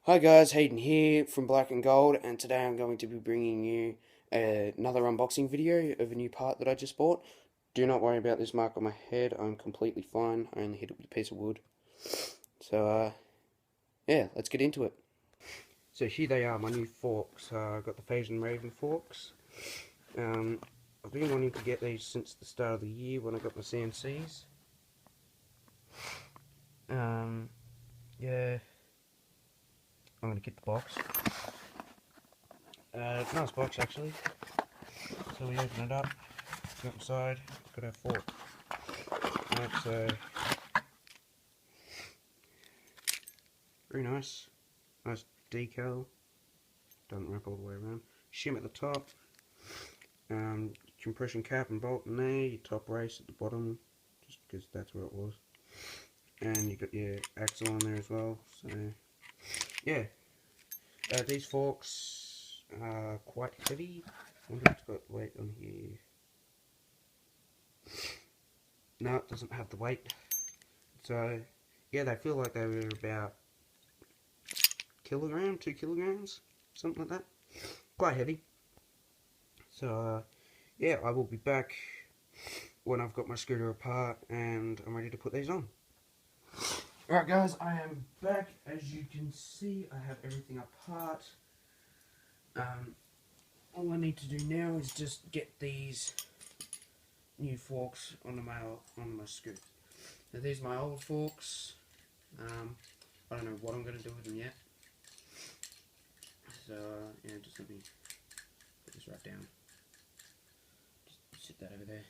Hi guys, Hayden here from Black and Gold, and today I'm going to be bringing you another unboxing video of a new part that I just bought. Do not worry about this mark on my head, I'm completely fine. I only hit it with a piece of wood. So, yeah, let's get into it. So here they are, my new forks. I've got the Fasen Raven forks. I've been wanting to get these since the start of the year when I got my CNCs. Yeah, I'm going to get the box. Nice box actually. So we open it up, go inside, got our fork. Right, so very nice decal, doesn't wrap all the way around. Shim at the top, compression cap and bolt in there, your top race at the bottom, just because that's where it was. And you got your axle on there as well. So yeah, these forks are quite heavy. I wonder if it's got weight on here. No, it doesn't have the weight. So yeah, they feel like they were about kilogram, 2 kilograms, something like that. Quite heavy. So yeah, I will be back when I've got my scooter apart and I'm ready to put these on. Alright guys, I am back. As you can see, I have everything apart. All I need to do now is just get these new forks onto my scooter. Now these are my old forks. I don't know what I'm going to do with them yet. So yeah, just let me put this right down. Just sit that over there.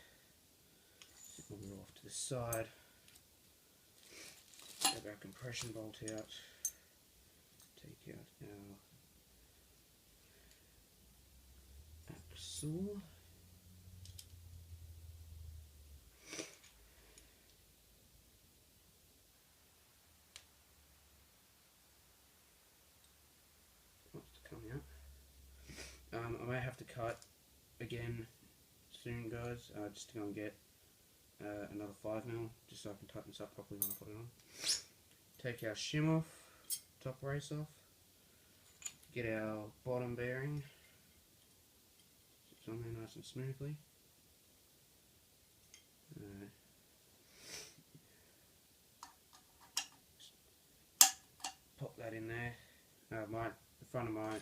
Sit my wheel off to the side. Take our compression bolt out. Take out our axle. Wants to come out. I may have to cut again soon, guys, just to go and get another 5mm, just so I can tighten this up properly when I put it on. Take our shim off, top race off, get our bottom bearing, sits on there nice and smoothly. Pop that in there. The front of my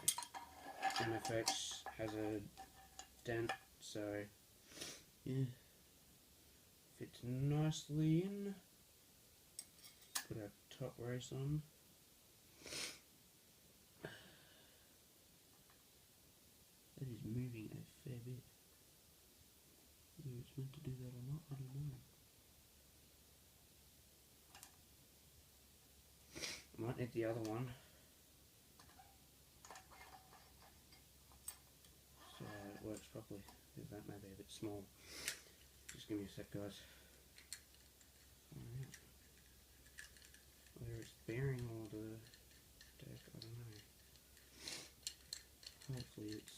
MFX has a dent, so yeah, fits nicely in. Put our top race on. That is moving a fair bit. Whether it's meant to do that or not, I don't know. I might need the other one, so it works properly, because that may be a bit small. Just give me a sec, guys. Alright. Whether it's bearing or the deck, I don't know. Hopefully it's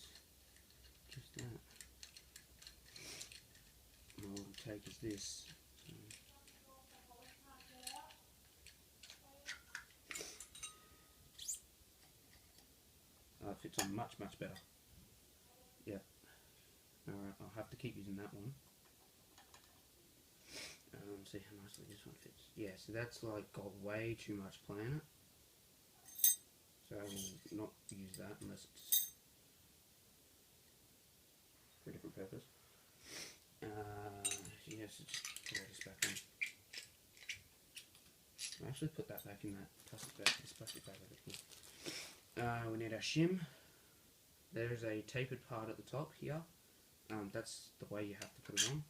just that. And all it'll take is this. It fits on much better. Yeah. Alright, I'll have to keep using that one. See how nicely this one fits. Yeah, so that's like got way too much play in it. So I will not use that unless it's for a different purpose. Yes, just throw this back in. I'll actually put that back in that plastic bag, this plastic bag over here. We need our shim. There is a tapered part at the top here. That's the way you have to put it on.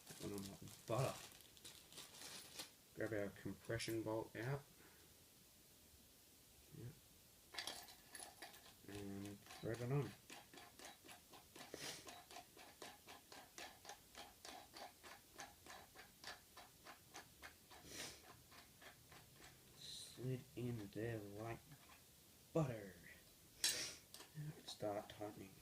That one on like butter. Grab our compression bolt out. Yep. And thread it on. Slid in there like butter. And start tightening.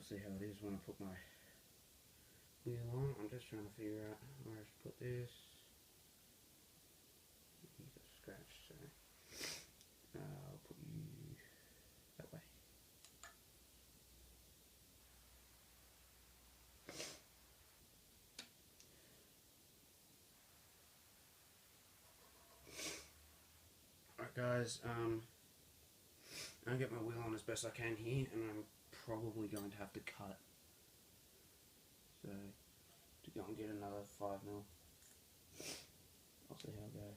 see how it is when I put my wheel on. I'm just trying to figure out where I should put this. Here's a scratch, so I'll put you that way. Alright guys, I'll get my wheel on as best I can here, and I'm probably going to have to cut. So, to go and get another 5mm. I'll see how I go.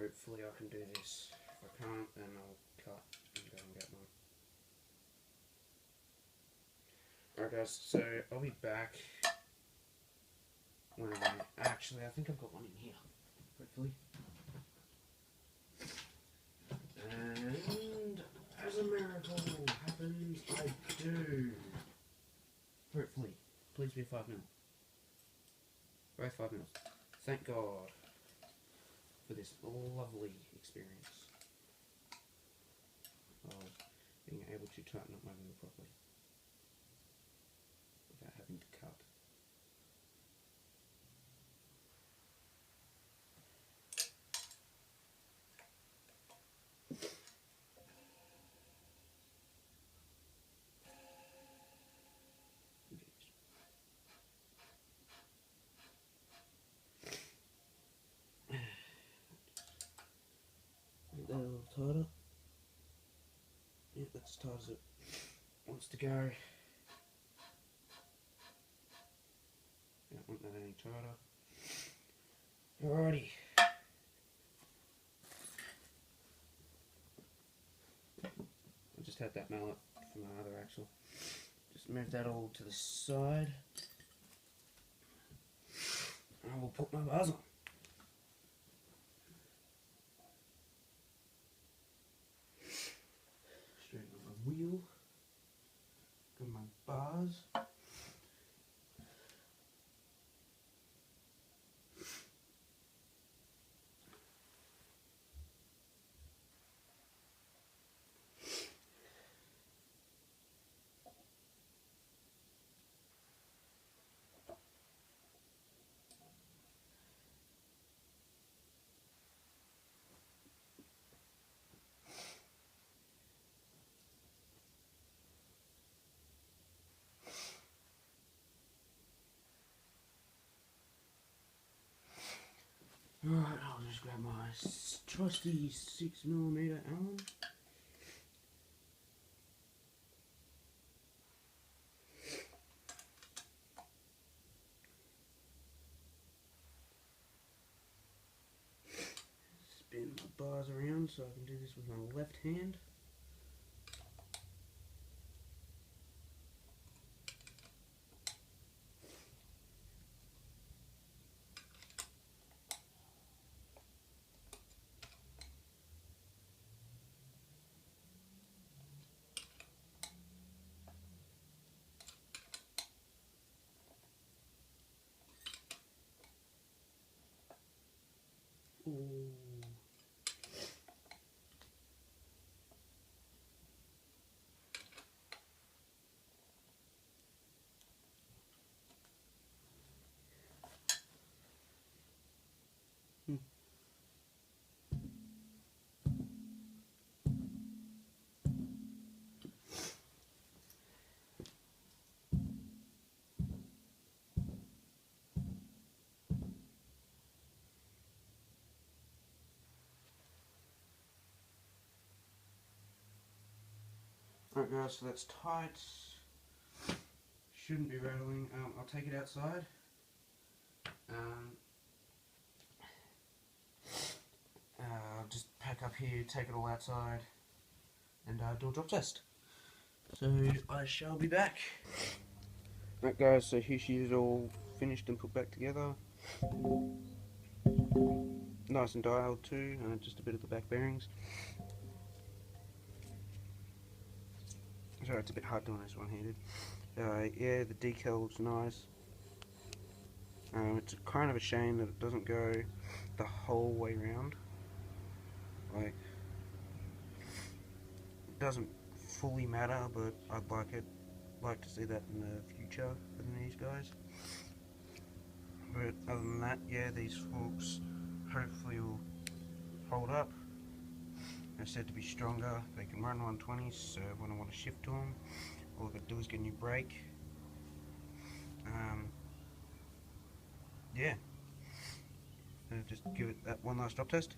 Hopefully I can do this. If I can't, then I'll cut and go and get one. Alright guys, so I'll be back when I think I've got one in here, hopefully. And as a miracle happens, I do. Hopefully. Please be 5mm. Both 5mm. Thank God for this lovely experience of being able to tighten up my wheel properly without having to cut. Make that a little tighter. Yeah, that's as tight as it wants to go. Don't want that any tighter. Alrighty. I just had that mallet from my other axle. Just move that all to the side. I will put my bars on. Straighten up my wheel. Got my bars. Alright, I'll just grab my trusty 6mm Allen. Spin my bars around so I can do this with my left hand. Ooh. Alright guys, so that's tight. Shouldn't be rattling. I'll take it outside. I'll just pack up here, take it all outside, and do a drop test. So I shall be back. Right guys, so here she is all finished and put back together. Nice and dialed too, just a bit of the back bearings. Sorry, it's a bit hard doing this one-handed. Yeah, the decal looks nice. It's kind of a shame that it doesn't go the whole way round. Like, it doesn't fully matter, but I'd like to see that in the future for these guys. But other than that, yeah, these forks hopefully will hold up. They're said to be stronger. They can run 120s, so when I want to shift to them, all I've got to do is get a new brake. Yeah, just give it that one last drop test.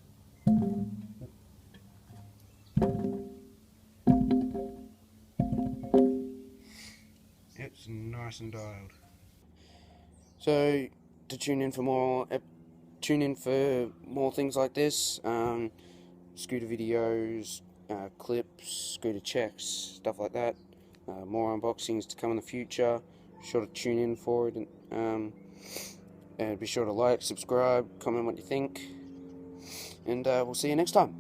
It's nice and dialed. So to tune in for more things like this, scooter videos, clips, scooter checks, stuff like that. More unboxings to come in the future. Be sure to tune in for it, and be sure to like, subscribe, comment what you think, and we'll see you next time.